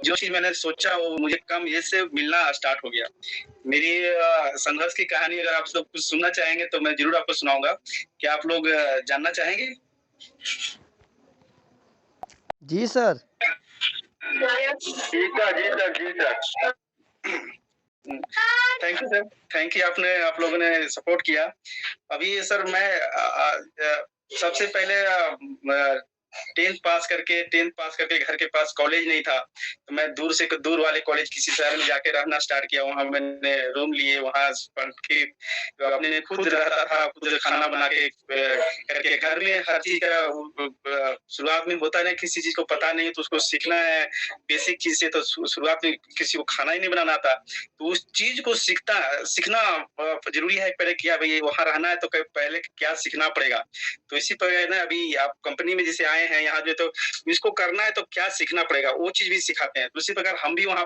जो चीज़ मैंने सोचा वो मुझे कम एज से मिलना स्टार्ट हो गया। मेरी संघर्ष की कहानी अगर आप सब कुछ सुनना चाहेंगे तो मैं ज़रूर आपको सुनाऊँगा। क्या आप लोग जानना चाहेंगे? जी सर। जी सर, जी सर, जी sir. Thank you sir, thank you आप लोगों ने सपोर्ट किया। अभी सर मैं सबसे पहले 10th पास करके घर के पास कॉलेज नहीं था, तो मैं दूर वाले कॉलेज किसी शहर में जाके रहना स्टार्ट किया। वहाँ मैंने रूम लिए, वहाँ पढ़ के अपने खुद रहता था, खुद खाना बना के करके घर में हर चीज़ का शुरुआत में होता है ना, किसी चीज़ को पता नहीं है तो उसको सीखना है, बेसिक चीज़ से तो शुरुआत में किसी को खाना ही नहीं बनाना आता। तो उस चीज़ को सीखना ज़रूरी है पहले कि भई वहाँ रहना है तो पहले क्या सीखना पड़ेगा। तो इसी प्रकार ना अभी आप कंपनी में जैसे आए हैं यहाँ जो तो इसको करना है तो क्या सीखना पड़ेगा, वो चीज़ भी सिखाते हैं। तो उसी प्रकार हम भी वहाँ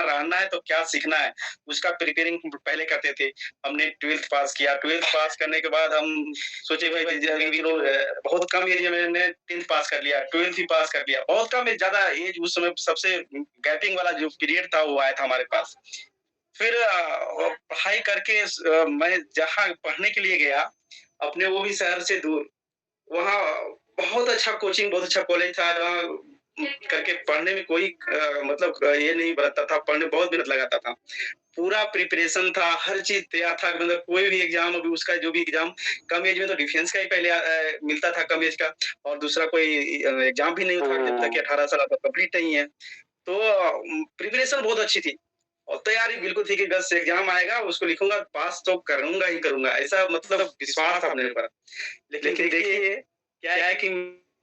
रहना है तो क्या सीखना है, उसका प्रिपेयरिंग पहले करते थे। हमने 12th पास किया, 12th पास करने के बाद हम सोचे भाई अभी चलो बहुत कम एज में मैंने 10th पास कर लिया, 12th भी पास कर लिया। बहुत कम एज, ज़्यादा एज उस समय सबसे गैपिंग वाला जो पीरियड था वो आया था हमारे पास। फिर पढ़ाई करके मैं जहाँ पढ़ने के लिए गया, अपने वो भी शहर से दूर, वहाँ बहुत अच्छा कोचिंग, बहुत अच्छा कॉलेज था जहाँ करके पढ़ने में कोई मतलब ये नहीं बरतता था, पढ़ने में बहुत मेहनत लगाता था। पूरा प्रिपरेशन था, हर चीज़ तैयार था, मतलब कोई भी एग्ज़ाम अभी उसका जो भी एग्ज़ाम कम एज में तो डिफेंस का ही पहले मिलता था कम एज का और दूसरा कोई एग्ज़ाम भी नहीं था जब तक कि 18 साल आपका कंप्लीट नहीं है। तो प्रिपरेशन बहुत अच्छी थी और तैयारी बिल्कुल थी कि बस एग्ज़ाम आएगा, उसको लिखूँगा, पास तो करूँगा ही करूँगा, ऐसा मतलब विश्वास था अपने ऊपर। लेकिन देखिए, क्या है कि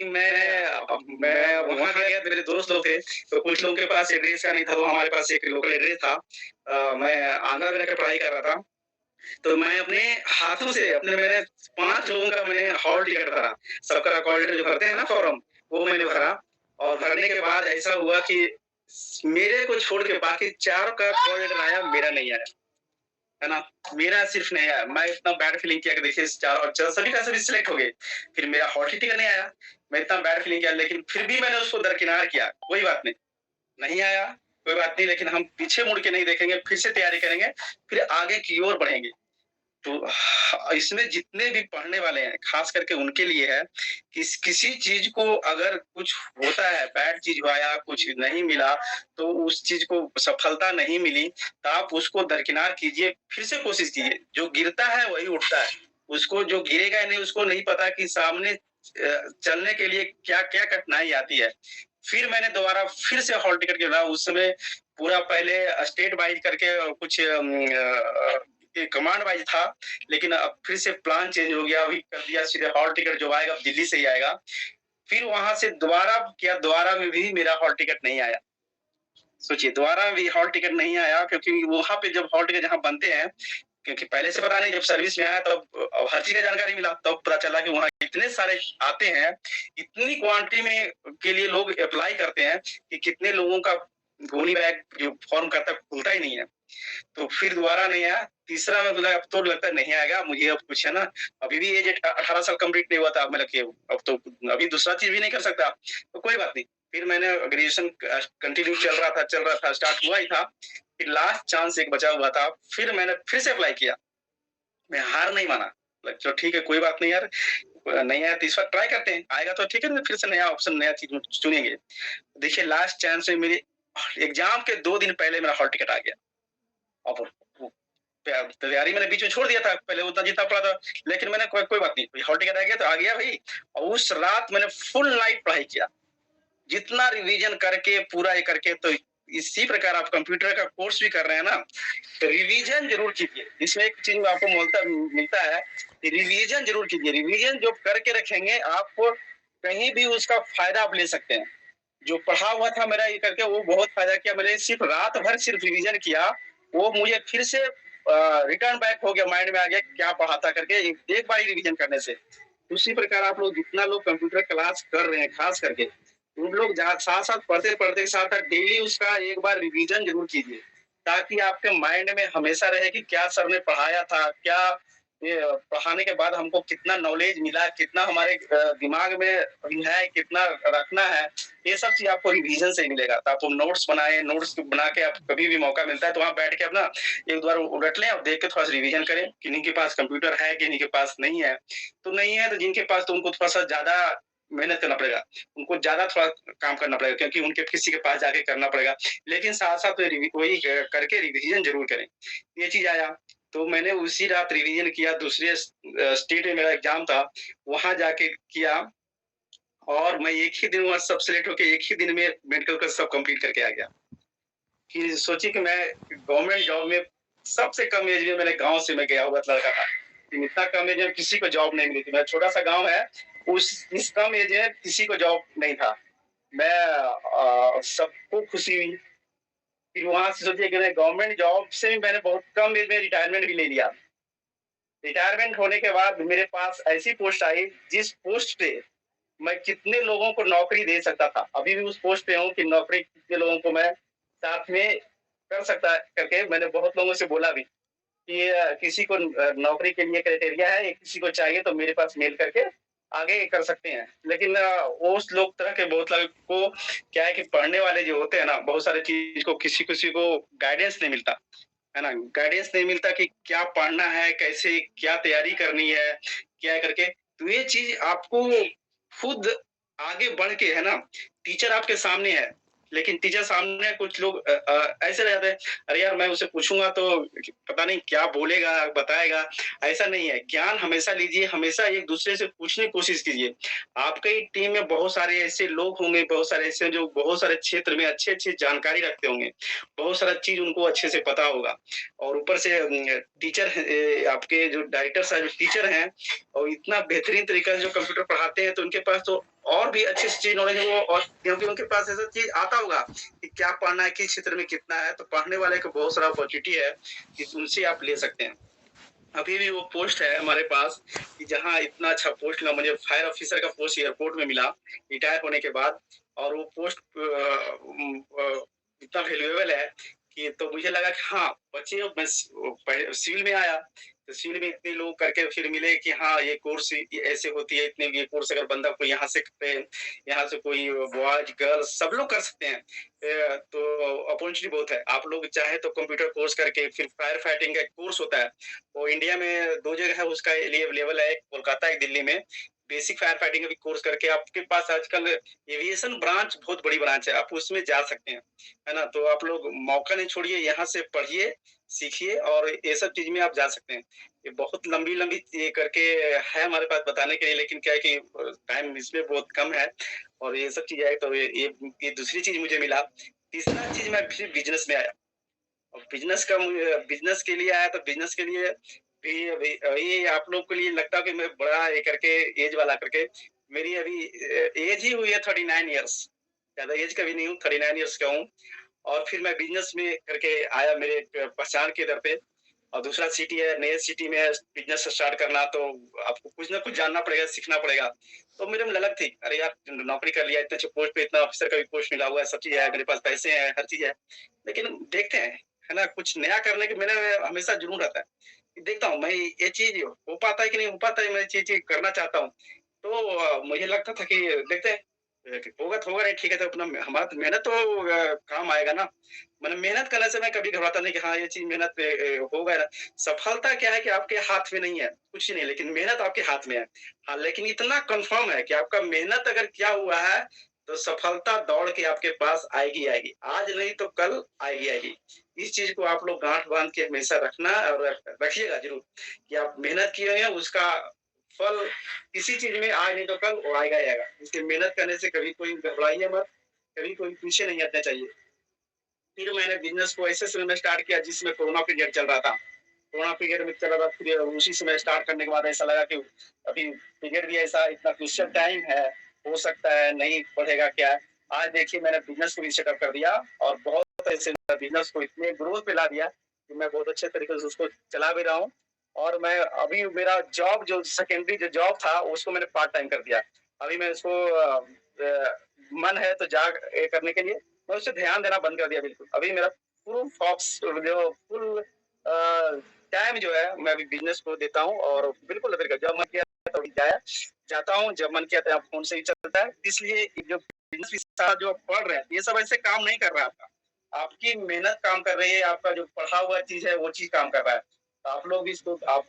मैं वहाँ गया, मेरे दोस्त लोग थे, तो कुछ लोगों के पास एड्रेस का नहीं था, तो हमारे पास एक लोकल एड्रेस था। मैं आंध्रा में रहकर पढ़ाई कर रहा था, तो मैं अपने हाथों से मैंने 5 लोगों का मैंने हॉल टिकट भरा। सबका कॉल लेटर जो भरते हैं ना फॉर्म, वो मैंने भरा और भरने के बाद ऐसा हुआ कि मेरे को छोड़ के बाकी 4 का कॉल लेटर आया, मेरा नहीं आया। है ना? मेरा सिर्फ नहीं आया। मैं इतना बैड फीलिंग किया कि देखिए 4 और सभी का सभी सिलेक्ट हो गए। फिर मेरा हॉल टिकट नहीं आया। मैं इतना बैड फीलिंग किया लेकिन फिर भी मैंने उसको दरकिनार किया। कोई बात नहीं, नहीं आया, कोई बात नहीं, लेकिन हम पीछे मुड़ के नहीं देखेंगे, फिर से तैयारी करेंगे, फिर आगे की ओर बढ़ेंगे। तो इसमें जितने भी पढ़ने वाले हैं, खास करके उनके लिए है कि किसी चीज़ को अगर कुछ होता है, बैड चीज़ हुआ या कुछ नहीं मिला, तो उस चीज़ को सफलता नहीं मिली, तो आप उसको दरकिनार कीजिए, फिर से कोशिश कीजिए। जो गिरता है वही उठता है। उसको जो गिरेगा नहीं, उसको नहीं पता कि सामने चलने के लिए क्या-क्या कठिनाई आती है। फिर मैंने दोबारा फिर से हॉल टिकट गिरा, उस समय पूरा पहले स्टेट वाइज़ करके कुछ ये कमांड वाइज़ था, लेकिन अब फिर से प्लान चेंज हो गया, अभी कर दिया सीधे हॉल टिकट जो आएगा दिल्ली से ही आएगा। फिर वहाँ से दोबारा किया, दोबारा में भी मेरा हॉल टिकट नहीं आया। सोचिए दोबारा भी हॉल टिकट नहीं आया क्योंकि वहाँ पे जब हॉल टिकट जहाँ बनते हैं, क्योंकि पहले से पता नहीं, जब सर्विस में आया तब हर चीज़ का जानकारी मिला, तब पता चला कि वहाँ इतने सारे आते हैं, इतनी क्वांटिटी में के लिए लोग अप्लाई करते हैं कि कितने लोगों का गोनी बैग जो फॉर्म करता है खुलता ही नहीं है। तो फिर दोबारा नहीं आया, तीसरा में बोला अब तो लगता है नहीं आएगा, मुझे अब कुछ है ना, अभी भी एज 18 साल कंप्लीट नहीं हुआ था, मैंने कि अब तो अभी दूसरा चीज़ भी नहीं कर सकता, तो कोई बात नहीं। फिर मैंने ग्रेजुएशन कंटिन्यू चल रहा था, स्टार्ट हुआ ही था, फिर लास्ट चांस एक बचा हुआ था, फिर मैंने फिर से अप्लाई किया, मैं हार नहीं माना, चलो ठीक है कोई बात नहीं यार, नहीं आया तो इस बार ट्राई करते हैं, आएगा तो ठीक है, फिर से नया ऑप्शन, नया चीज़ चुनेंगे। देखिए लास्ट चांस में मेरे एग्ज़ाम के 2 दिन पहले मेरा हॉल टिकट आ गया। अब तैयारी मैंने बीच में छोड़ दिया था, पहले उतना जितना पड़ा था, लेकिन मैंने कोई बात नहीं, हॉल टिकट आ गया तो आ गया भई। और उस रात मैंने फुल नाइट पढ़ाई किया, जितना रिवीजन करके पूरा ये करके, तो इसी प्रकार आप कंप्यूटर का कोर्स भी कर रहे हैं ना, तो रिवीजन ज़रूर कीजिए। इसमें एक चीज़ आपको मिलता है कि रिवीजन ज़रूर कीजिए, रिवीजन जो करके रखेंगे आप कहीं भी उसका फ़ायदा आप ले सकते हैं। जो पढ़ा हुआ था मेरा ये करके वो बहुत फ़ायदा किया, मैंने सिर्फ़ रात भर सिर्फ़ रिवीजन किया, वो मुझे फिर से रिटर्न बैक हो गया, माइंड में आ गया क्या पढ़ा था करके एक बार ही रिवीजन करने से। उसी प्रकार आप लोग जितना लोग कंप्यूटर क्लास कर रहे हैं खास करके, उन लोग साथ-साथ पढ़ते-पढ़ते साथ-साथ डेली उसका एक बार रिवीजन ज़रूर कीजिए, ताकि आपके माइंड में हमेशा रहे कि क्या सर ने पढ़ाया था, क्या ये पढ़ाने के बाद हमको कितना नॉलेज मिला, कितना हमारे दिमाग में अभी है, कितना रखना है, ये सब चीज़ आपको रिवीजन से ही मिलेगा। तो आप नोट्स बनाएँ, नोट्स बना के आप कभी भी मौका मिलता है तो वहाँ बैठ के अपना एक बार उलट लें और देख के थोड़ा-सा रिवीजन करें, किन्हीं के पास कंप्यूटर है, किन्हीं के पास नहीं है। तो नहीं है तो जिनके पास तो उनको थोड़ा-सा ज़्यादा मेहनत करना पड़ेगा, उनको ज़्यादा थोड़ा काम करना पड़ेगा क्योंकि उनके किसी के पास जाके करना पड़ेगा। लेकिन साथ-साथ वही करके रिवीजन ज़रूर करें। ये चीज़ आया। तो मैंने उसी रात रिवीजन किया, दूसरे स्टेट में मेरा एग्ज़ाम था, वहाँ जाके किया और मैं एक ही दिन वहाँ सब सेलेक्ट होके एक ही दिन में मेडिकल का सब कंप्लीट करके आ गया। कि सोचिए कि मैं गवर्नमेंट जॉब में सबसे कम एज में मैंने गाँव से मैं गया हुआ लड़का था। इतना कम एज में किसी को जॉब नहीं मिली थी। मेरा छोटा-सा गाँव है, उस इस कम एज में किसी को जॉब नहीं था। मैं सबको खुशी हुई। फिर वहाँ से सोचिए कि मैं गवर्नमेंट जॉब से भी मैंने बहुत कम एज में रिटायरमेंट भी ले लिया। रिटायरमेंट होने के बाद मेरे पास ऐसी पोस्ट आई जिस पोस्ट पे मैं कितने लोगों को नौकरी दे सकता था। अभी भी उस पोस्ट पे हूँ कि नौकरी कितने लोगों को मैं साथ में कर सकता करके मैंने बहुत लोगों से बोला भी कि किसी को नौकरी के लिए क्राइटेरिया है, या किसी को चाहिए तो मेरे पास मेल करके आगे कर सकते हैं। लेकिन उस लोग तरह के बहुत लोग को क्या है कि पढ़ने वाले जो होते हैं ना, बहुत सारी चीज़ को किसी-किसी को गाइडेंस नहीं मिलता। है ना? गाइडेंस नहीं मिलता कि क्या पढ़ना है, कैसे क्या तैयारी करनी है, क्या करके। तो ये चीज़ आपको खुद आगे बढ़ के है ना, टीचर आपके सामने है, लेकिन टीचर सामने कुछ लोग ऐसे रह जाते हैं, अरे यार मैं उससे पूछूँगा तो पता नहीं क्या बोलेगा, बताएगा, ऐसा नहीं है। ज्ञान हमेशा लीजिए, हमेशा एक-दूसरे से पूछने की कोशिश कीजिए। आपकी टीम में बहुत सारे ऐसे लोग होंगे, बहुत सारे ऐसे जो बहुत सारे क्षेत्र में अच्छी-अच्छी जानकारी रखते होंगे, बहुत सारा चीज़ उनको अच्छे से पता होगा। और ऊपर से टीचर आपके जो डायरेक्टर साहब जो टीचर हैं और इतना बेहतरीन तरीका से जो कंप्यूटर पढ़ाते हैं तो उनके पास तो और भी अच्छी चीज नॉलेज है वो और क्योंकि उनके पास ऐसा चीज आता होगा कि क्या पढ़ना है किस क्षेत्र में कितना है तो पढ़ने वाले को बहुत सारा अपॉर्चुनिटी है कि उनसे आप ले सकते हैं। अभी भी वो पोस्ट है हमारे पास कि जहाँ इतना अच्छा पोस्ट मिला मुझे फायर ऑफिसर का पोस्ट एयरपोर्ट में मिला रिटायर होने के बाद और वो पोस्ट इतना वैल्यूएबल है कि तो मुझे लगा कि हाँ बच्चे मैं सिविल में आया तो सिविल में इतने लोग करके फिर मिले कि हाँ ये कोर्स ऐसे होती है इतने ये कोर्स अगर बंदा कोई यहाँ से करे यहाँ से कोई बॉयज गर्ल्स सब लोग कर सकते हैं तो अपॉर्चुनिटी बहुत है आप लोग चाहे तो कंप्यूटर कोर्स करके फिर फायर फाइटिंग का कोर्स होता है वो इंडिया में 2 जगह है उसका लिए लेवल है, एक कोलकाता, एक दिल्ली में। बेसिक फायर फाइटिंग का भी कोर्स करके आपके पास आजकल एविएशन ब्रांच बहुत बड़ी ब्रांच है, आप उसमें जा सकते हैं, है ना? तो आप लोग मौका नहीं छोड़िए, यहाँ से पढ़िए, सीखिए और ये सब चीज़ में आप जा सकते हैं। ये बहुत लंबी-लंबी ये करके है हमारे पास बताने के लिए लेकिन क्या है कि टाइम इसमें बहुत कम है और ये सब चीज़ें है तो ये दूसरी चीज़ मुझे मिला। तीसरा चीज़ मैं फिर बिज़नेस में आया। और बिज़नेस के लिए आया तो बिज़नेस के लिए भी अभी अभी आप लोग के लिए लगता है कि मैं बड़ा ये करके एज वाला करके मेरी अभी एज ही हुई है 39 इयर्स। ज़्यादा एज का भी नहीं हूँ, 39 इयर्स का हूँ और फिर मैं बिज़नेस में करके आया मेरे पहचान के दर पे और दूसरा सिटी है, नए सिटी में बिज़नेस स्टार्ट करना तो आपको कुछ ना कुछ जानना पड़ेगा, सीखना पड़ेगा। तो मेरे में ललक थी, अरे यार नौकरी कर लिया, इतने अच्छे पोस्ट पे इतना ऑफिसर का भी पोस्ट मिला हुआ है, सब चीज़ है, मेरे पास पैसे हैं, हर चीज़ है। लेकिन देखते हैं, है ना? कुछ नया करने के मेरा हमेशा जुनून रहता है। कि देखता हूँ मैं ये चीज़ हो पाता है कि नहीं हो पाता है, मैं ये चीज़ करना चाहता हूँ। तो मुझे लगता था कि देखते हैं होगा तो होगा नहीं ठीक है तो अपना हमारा तो मेहनत तो काम आएगा ना। मैंने मेहनत करने से मैं कभी घबराता नहीं कि हाँ, ये चीज़ मेहनत होगा ना। सफलता क्या है कि आपके हाथ में नहीं है, कुछ नहीं लेकिन मेहनत आपके हाथ में है। हाँ, लेकिन इतना कन्फर्म है कि आपका मेहनत अगर किया हुआ है, तो सफलता दौड़ के आपके पास आएगी, आएगी। आज नहीं तो कल आएगी, आएगी। इस चीज़ को आप लोग गाँठ बाँध के हमेशा रखना और रखिएगा ज़रूर कि आप मेहनत किए हैं उसका फल किसी चीज़ में आज नहीं तो कल वो आएगा ही आएगा। इसलिए मेहनत करने से कभी कोई घबराइए मत, कभी कोई पीछे नहीं हटना चाहिए। फिर मैंने बिज़नेस को ऐसे समय में स्टार्ट किया जिसमें कोरोना पीरियड चल रहा था। कोरोना पीरियड में चल रहा था फिर उसी समय स्टार्ट करने के बाद ऐसा लगा कि अभी पीरियड भी ऐसा इतना क्रूशियल टाइम है, हो सकता है नहीं बढ़ेगा क्या। आज देखिए मैंने बिज़नेस को भी सेटअप कर दिया और बहुत ऐसे बिज़नेस को इतने ग्रोथ पे ला दिया कि मैं बहुत अच्छे तरीके से उसको चला भी रहा हूँ। और मैं अभी मेरा जॉब जो सेकेंडरी जो जॉब था उसको मैंने पार्ट टाइम कर दिया। अभी मैं इसको मन है तो करने के लिए मैं उसे ध्यान देना बंद कर दिया बिल्कुल। अभी मेरा फुल फ़ोक्स जो फुल टाइम जो है मैं अभी बिजनेस को देता हूँ और बिल्कुल जब मन किया तभी जाता हूँ, जब मन किया तो फोन से ही चलता है। इसलिए जो बिजनेस जो पढ़ रहे हैं ये सब ऐसे काम नहीं कर रहा था। आपकी मेहनत काम कर रही है, आपका जो पढ़ा हुआ चीज है वो चीज काम कर रहा है। तो आप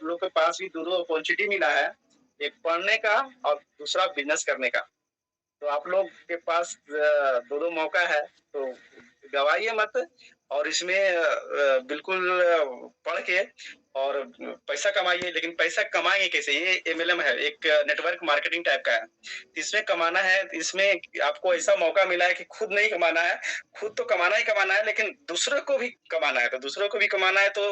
लोग के पास भी दोनों अपॉर्चुनिटी मिला है, एक पढ़ने का और दूसरा बिजनेस करने का। तो आप लोग के पास दोनों मौका है, तो गवाइए मत और इसमें बिल्कुल पढ़ के और पैसा कमाइए। लेकिन पैसा कमाएंगे कैसे? ये एमएलएम है, एक नेटवर्क मार्केटिंग टाइप का है। इसमें कमाना है, इसमें आपको ऐसा मौका मिला है कि खुद नहीं कमाना है, खुद तो कमाना ही कमाना है, लेकिन दूसरों को भी कमाना है। तो दूसरों को भी कमाना है तो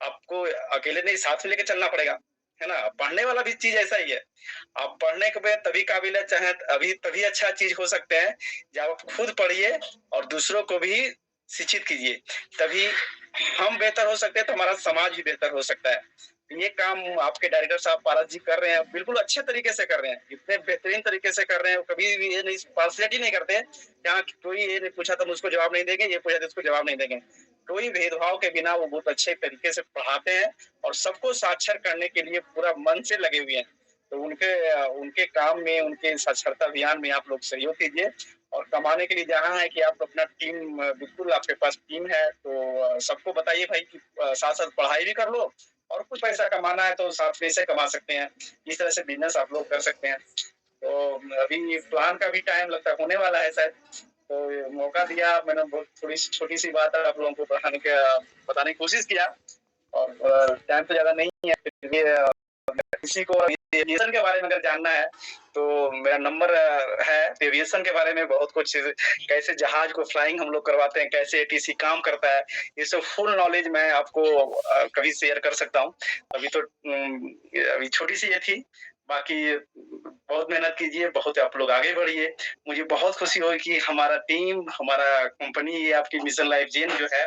आपको अकेले नहीं, साथ में लेके चलना पड़ेगा, है ना। पढ़ने वाला भी चीज ऐसा ही है। आप पढ़ने के बाद तभी काबिल है, चाहे अभी तभी अच्छा चीज हो सकते हैं जब आप खुद पढ़िए और दूसरों को भी शिक्षित कीजिए। तभी हम बेहतर हो सकते हैं, तो हमारा समाज भी बेहतर हो सकता है। ये काम आपके डायरेक्टर साहब पारस जी कर रहे हैं, बिल्कुल अच्छे तरीके से कर रहे हैं, इतने बेहतरीन तरीके से कर रहे हैं। कभी भी ये नहीं पार्सलिटी नहीं करते, यहाँ कोई ये नहीं पूछा तो उसको जवाब नहीं देंगे, ये पूछा तो उसको जवाब नहीं देंगे। कोई भेदभाव के बिना वो बहुत अच्छे तरीके से पढ़ाते हैं और सबको साक्षर करने के लिए पूरा मन से लगे हुए हैं। तो उनके काम में, उनके साक्षरता अभियान में आप लोग सहयोग कीजिए। और कमाने के लिए जहाँ है कि आप अपना टीम, बिल्कुल आपके पास टीम है तो सबको बताइए भाई कि साथ साथ पढ़ाई भी कर लो और कुछ पैसा कमाना है तो साथ में से कमा सकते हैं। इस तरह से बिजनेस आप लोग कर सकते हैं। तो अभी प्लान का भी टाइम लगता है, होने वाला है शायद। तो मौका दिया मैंने, बहुत थोड़ी छोटी सी बात है आप लोगों को बताने की कोशिश किया। और टाइम तो ज्यादा नहीं है, फिर भी किसी को एविएशन के बारे में अगर जानना है तो मेरा नंबर है। एविएशन के बारे में बहुत कुछ, कैसे जहाज को फ्लाइंग हम लोग करवाते हैं, कैसे एटीसी काम करता है, ये सब फुल नॉलेज मैं आपको कभी शेयर कर सकता हूँ। अभी तो अभी छोटी सी ये थी। बाकी बहुत मेहनत कीजिए, बहुत आप लोग आगे बढ़िए। मुझे बहुत खुशी हुई कि हमारा टीम, हमारा कंपनी, ये आपकी मिशन लाइफ जेन जो है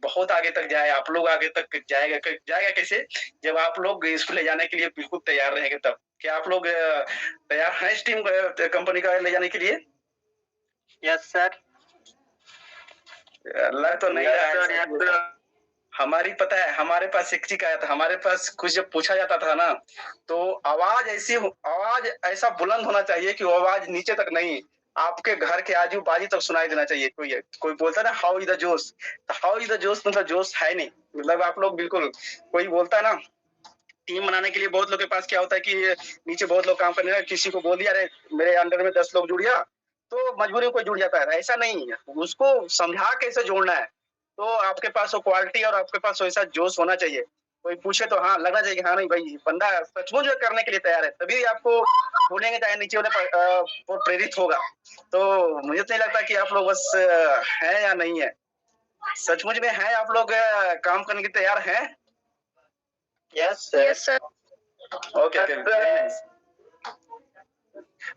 बहुत आगे तक जाए। आप लोग आगे तक जाएगा कैसे? जब आप लोग इसको ले जाने के लिए बिल्कुल तैयार रहेंगे तब। क्या आप लोग तैयार हैं इस टीम कंपनी का ले जाने के लिए? Yes sir. लग तो नहीं रहा है। हमारी पता है, हमारे पास एक चीज आया था, हमारे पास कुछ जब पूछा जाता था ना तो आवाज ऐसा बुलंद होना चाहिए कि वो आवाज नीचे तक नहीं, आपके घर के आजू बाजू तक सुनाई देना चाहिए। कोई बोलता है ना हाउ इज द जोश, तो हाउ इज द जोश मतलब जोश है नहीं। मतलब आप लोग बिल्कुल, कोई बोलता है ना टीम बनाने के लिए बहुत लोग के पास क्या होता है कि नीचे बहुत लोग काम करने, किसी को बोल दिया अरे मेरे अंडर में 10 लोग जुड़ गया तो मजबूरी में कोई जुड़ जाता है। ऐसा नहीं है, उसको समझा कैसे जोड़ना है। तो आपके पास वो क्वालिटी और आपके पास वैसा जोश होना चाहिए। कोई पूछे तो हाँ लगना चाहिए कि हाँ नहीं भाई बंदा सचमुच करने के लिए तैयार है, तभी आपको बोलेंगे, चाहे नीचे वाले वो प्रेरित होगा। तो मुझे तो नहीं लगता कि आप लोग बस है या नहीं है, सचमुच में है आप लोग काम करने के तैयार हैं? Yes yes sir. ओके।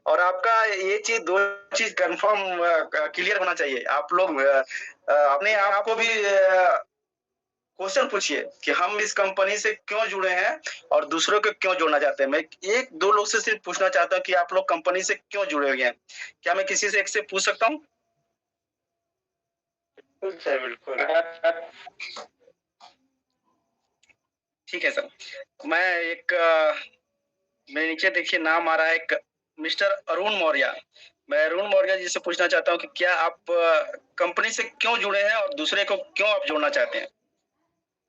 और आपका ये चीज, दो चीज कंफर्म क्लियर होना चाहिए। आप लोग अपने आप को भी क्वेश्चन पूछिए कि हम इस कंपनी से क्यों जुड़े हैं और दूसरों को क्यों जोड़ना चाहते हैं। मैं एक दो लोग से सिर्फ पूछना चाहता हूँ कि आप लोग कंपनी से क्यों जुड़े हुए हैं। क्या मैं किसी से एक से पूछ सकता हूँ? बिल्कुल। ठीक है सर। मैं एक मेरे नीचे देखिए नाम आ रहा है, एक मिस्टर अरुण मौर्य। मैं अरुण मौर्य जी से पूछना चाहता हूँ कि क्या आप कंपनी से क्यों जुड़े हैं और दूसरे को क्यों आप जोड़ना चाहते हैं?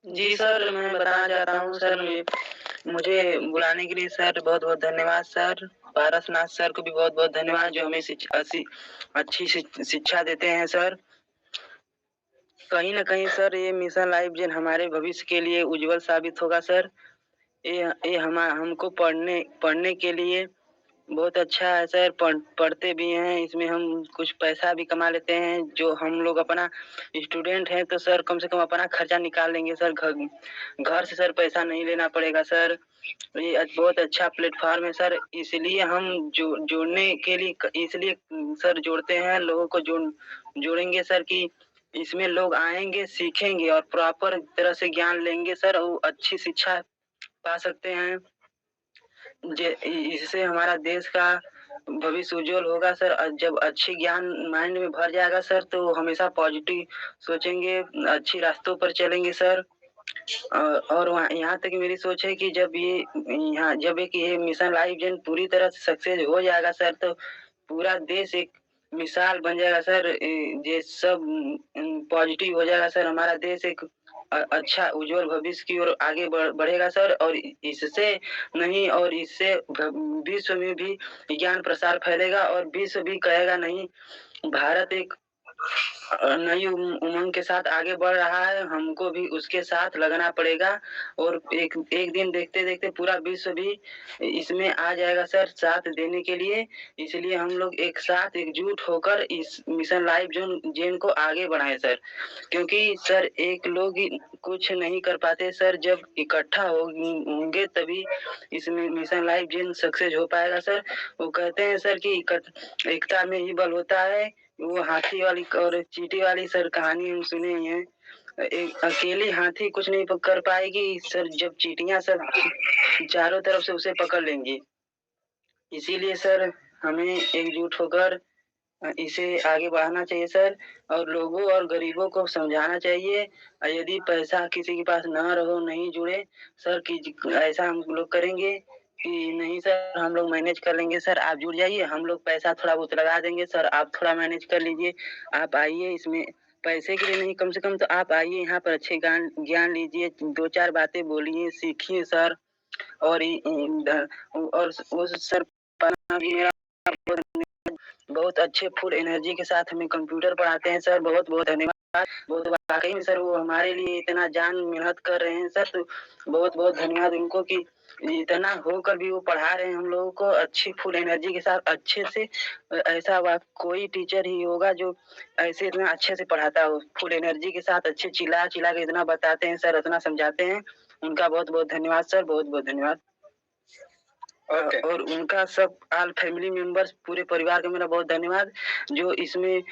जी सर, मैं बताना चाहता हूँ सर, मुझे बुलाने के लिए सर बहुत बहुत धन्यवाद सर। पारसनाथ सर को भी बहुत बहुत धन्यवाद जो हमें अच्छी शिक्षा देते हैं सर। कहीं ना कहीं सर ये मिशन लाइफ जेन हमारे भविष्य के लिए उज्जवल साबित होगा सर। ये हमको पढ़ने के लिए बहुत अच्छा है सर। पढ़ते भी हैं, इसमें हम कुछ पैसा भी कमा लेते हैं। जो हम लोग अपना स्टूडेंट हैं तो सर कम से कम अपना खर्चा निकाल लेंगे सर। घर से सर पैसा नहीं लेना पड़ेगा सर। ये बहुत अच्छा प्लेटफॉर्म है सर, इसलिए हम जोड़ने के लिए इसलिए सर जोड़ते हैं। लोगों को जोड़ेंगे सर कि इसमें लोग आएंगे, सीखेंगे और प्रॉपर तरह से ज्ञान लेंगे सर और अच्छी शिक्षा पा सकते हैं। इससे हमारा देश का भविष्य उज्जवल होगा सर। जब अच्छी ज्ञान माइंड में भर जाएगा सर तो हमेशा पॉजिटिव सोचेंगे, अच्छी रास्तों पर चलेंगे सर। और यहाँ तक मेरी सोच है कि जब एक ये मिशन लाइफ जन पूरी तरह से सक्सेस हो जाएगा सर, तो पूरा देश एक मिसाल बन जाएगा सर। ये सब पॉजिटिव हो जाएगा सर। हमारा देश एक अच्छा उज्जवल भविष्य की ओर आगे बढ़ेगा सर। और इससे नहीं, और इससे विश्व में भी ज्ञान प्रसार फैलेगा और विश्व भी कहेगा नहीं, भारत एक नई उमंग के साथ आगे बढ़ रहा है, हमको भी उसके साथ लगना पड़ेगा। और एक दिन देखते देखते पूरा विश्व भी इसमें आ जाएगा सर, साथ देने के लिए। इसलिए हम लोग एक साथ एकजुट होकर इस मिशन लाइफ जेन को आगे बढ़ाएं सर। क्योंकि सर एक लोग कुछ नहीं कर पाते सर, जब इकट्ठा होंगे तभी इस मिशन लाइफ जेन सक्सेस हो पाएगा सर। वो कहते हैं सर कि एकता में ही बल होता है। वो हाथी वाली और चींटी वाली सर कहानी हम सुने ही हैं। एक अकेली हाथी कुछ नहीं कर पाएगी सर, जब चींटियां सब चारों तरफ से उसे पकड़ लेंगी। इसीलिए सर हमें एकजुट होकर इसे आगे बढ़ाना चाहिए सर। और लोगों और गरीबों को समझाना चाहिए। यदि पैसा किसी के पास ना रहो, नहीं जुड़े सर, कि ऐसा हम लोग करेंगे कि नहीं सर, हम लोग मैनेज कर लेंगे सर, आप जुड़ जाइए, हम लोग पैसा थोड़ा बहुत लगा देंगे सर, आप थोड़ा मैनेज कर लीजिए। आप आइए, इसमें पैसे के लिए नहीं, कम से कम तो आप आइए यहाँ पर, अच्छे ज्ञान लीजिए, 2-4 बातें बोलिए, सीखिए सर। और वो सर भी मेरा बहुत अच्छे फुल एनर्जी के साथ हमें कंप्यूटर पढ़ाते हैं सर। बहुत बहुत धन्यवाद। बहुत वाकई में सर वो हमारे लिए इतना जान मेहनत कर रहे हैं सर, तो बहुत बहुत धन्यवाद उनको कि इतना होकर भी वो पढ़ा रहे हैं हम लोगों को अच्छी फुल एनर्जी के साथ, अच्छे से। ऐसा कोई टीचर ही होगा जो ऐसे इतना अच्छे से पढ़ाता हो, फुल एनर्जी के साथ, अच्छे चिल्ला चिल्ला के इतना बताते हैं सर, इतना समझाते हैं। उनका बहुत बहुत धन्यवाद सर, बहुत बहुत धन्यवाद। और उनका सब ऑल फैमिली मेंबर्स, पूरे परिवार का मेरा बहुत धन्यवाद, जो इसमें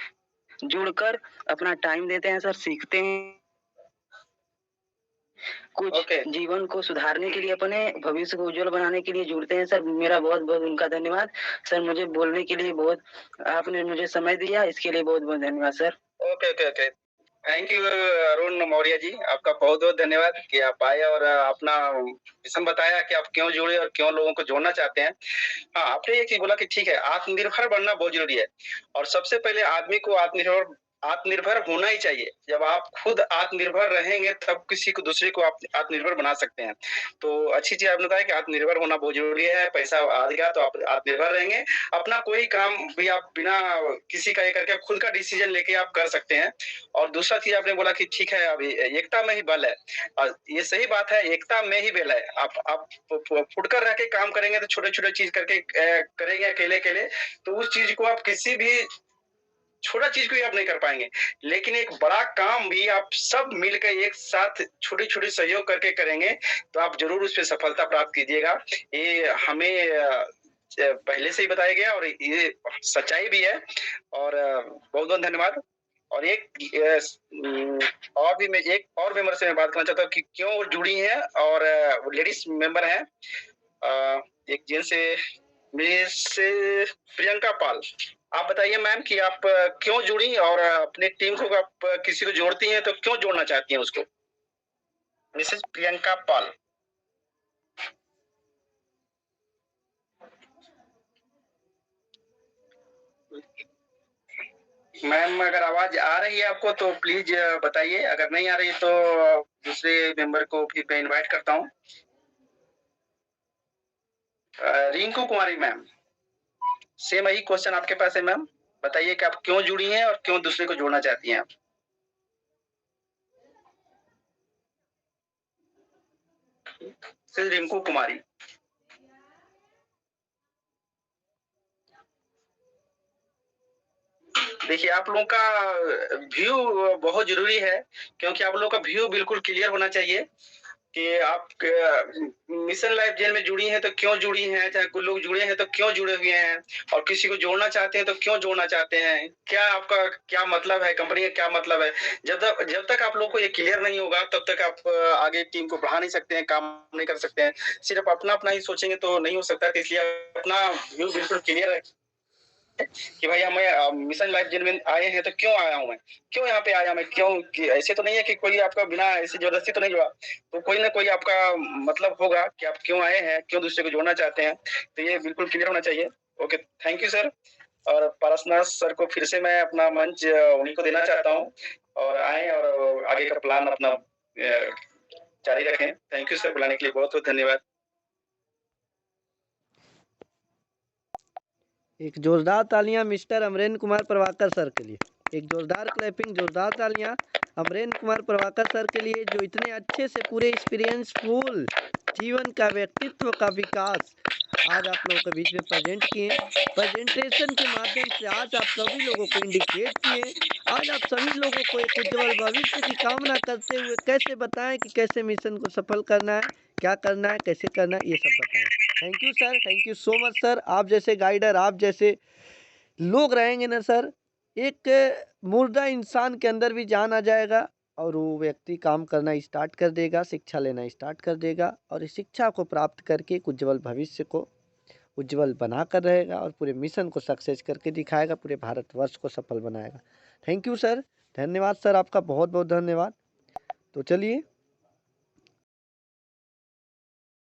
जुड़कर अपना टाइम देते हैं सर, सीखते हैं कुछ, जीवन को सुधारने के लिए, अपने भविष्य को उज्जवल बनाने के लिए जुड़ते हैं सर। मेरा बहुत बहुत उनका धन्यवाद सर। मुझे बोलने के लिए आपने मुझे समय दिया, इसके लिए बहुत बहुत धन्यवाद sir. Okay. Thank you Arun Maurya ji, आपका बहुत बहुत धन्यवाद कि आप आए और अपना मिशन बताया कि आप क्यों जुड़े और क्यों लोगों को जोड़ना चाहते हैं। हाँ, आपने एक चीज बोला कि ठीक है, आत्मनिर्भर बनना बहुत जरूरी है और सबसे पहले आदमी को आत्मनिर्भर होना ही चाहिए। जब आप खुद आत्मनिर्भर रहेंगे तब किसी को दूसरे को आप आत्मनिर्भर बना सकते हैं। तो अच्छी चीज आपने बताया कि आत्मनिर्भर होना बहुत जरूरी है। पैसा आएगा तो आप आत्मनिर्भर रहेंगे, अपना कोई काम भी आप बिना किसी का ये करके खुद का डिसीजन लेके आप कर सकते हैं। और दूसरा चीज आपने बोला कि ठीक है, अभी एकता में ही बल है, और ये सही बात है, एकता में ही बल है। आप फुटकर रह के काम करेंगे तो छोटे छोटे चीज करके करेंगे अकेले अकेले, तो उस चीज को आप किसी भी छोटा चीज को आप नहीं कर पाएंगे। लेकिन एक बड़ा काम भी आप सब मिलकर एक साथ छोटी छोटी सहयोग करके करेंगे तो आप जरूर उस पर सफलता प्राप्त कीजिएगा। ये हमें पहले से ही बताया गया और ये सच्चाई भी है। और बहुत बहुत धन्यवाद। और एक और मेंबर से मैं बात करना चाहता हूँ कि क्यों वो जुड़ी हैं, और लेडीज मेंबर हैं। एक जेंट्स से मिस प्रियंका पाल, आप बताइए मैम कि आप क्यों जुड़ी और अपने टीम को आप किसी को जोड़ती हैं तो क्यों जोड़ना चाहती हैं उसको। मिसेस प्रियंका पाल। मैम अगर आवाज आ रही है आपको तो प्लीज बताइए, अगर नहीं आ रही है तो दूसरे मेंबर को भी मैं इनवाइट करता हूँ। रिंकू कुमारी मैम, सेम यही क्वेश्चन आपके पास है मैम, बताइए कि आप क्यों जुड़ी हैं और क्यों दूसरे को जोड़ना चाहती हैं आप। रिंकू कुमारी, देखिए आप लोगों का व्यू बहुत जरूरी है, क्योंकि आप लोगों का व्यू बिल्कुल क्लियर होना चाहिए कि आप मिशन लाइफ जेल में जुड़ी हैं तो क्यों जुड़ी हैं, चाहे कुछ लोग जुड़े हैं तो क्यों जुड़े हुए हैं, और किसी को जोड़ना चाहते हैं तो क्यों जोड़ना चाहते हैं, क्या आपका क्या मतलब है, कंपनी का क्या मतलब है। जब तक आप लोग को ये क्लियर नहीं होगा तब तक आप आगे टीम को बढ़ा नहीं सकते हैं, काम नहीं कर सकते हैं। सिर्फ अपना अपना ही सोचेंगे तो नहीं हो सकता, इसलिए अपना व्यू बिल्कुल क्लियर कि भाई हमें मिशन लाइफ जेनविन आए हैं तो क्यों आया हूँ मैं, क्यों यहाँ पे आया मैं, क्यों कि ऐसे तो नहीं है कि कोई आपका बिना ऐसी जबरदस्ती तो नहीं जुड़ा, तो कोई ना कोई आपका मतलब होगा कि आप क्यों आए हैं, क्यों दूसरे को जोड़ना चाहते हैं, तो ये बिल्कुल क्लियर होना चाहिए। Okay, thank you sir. और पारसनाथ सर को फिर से मैं अपना मंच उन्हीं को देना चाहता हूँ, और आए और आगे का प्लान अपना जारी रखें। थैंक यू सर, बुलाने के लिए बहुत बहुत धन्यवाद। एक जोरदार तालियां मिस्टर अमरेंद्र कुमार प्रभाकर सर के लिए, एक जोरदार क्लैपिंग, जोरदार तालियां अमरेंद्र कुमार प्रभाकर सर के लिए, जो इतने अच्छे से पूरे एक्सपीरियंसफुल जीवन का, व्यक्तित्व का विकास आज आप लोगों के बीच में प्रेजेंट किए। प्रेजेंटेशन के माध्यम से आज आप सभी लोगों को इंडिकेट किए, आज आप सभी लोगों को एक उज्जवल भविष्य की कामना करते हुए कैसे बताएं कि कैसे मिशन को सफल करना है, क्या करना है, कैसे करना है, ये सब बताएं। Thank you sir, thank you so much sir. आप जैसे गाइडर, आप जैसे लोग रहेंगे ना सर, एक मुर्दा इंसान के अंदर भी जान आ जाएगा और वो व्यक्ति काम करना स्टार्ट कर देगा, शिक्षा लेना स्टार्ट कर देगा, और इस शिक्षा को प्राप्त करके एक उज्जवल भविष्य को उज्जवल बना कर रहेगा और पूरे मिशन को सक्सेस करके दिखाएगा, पूरे भारतवर्ष को सफल बनाएगा। थैंक यू सर, धन्यवाद सर, आपका बहुत बहुत धन्यवाद। तो चलिए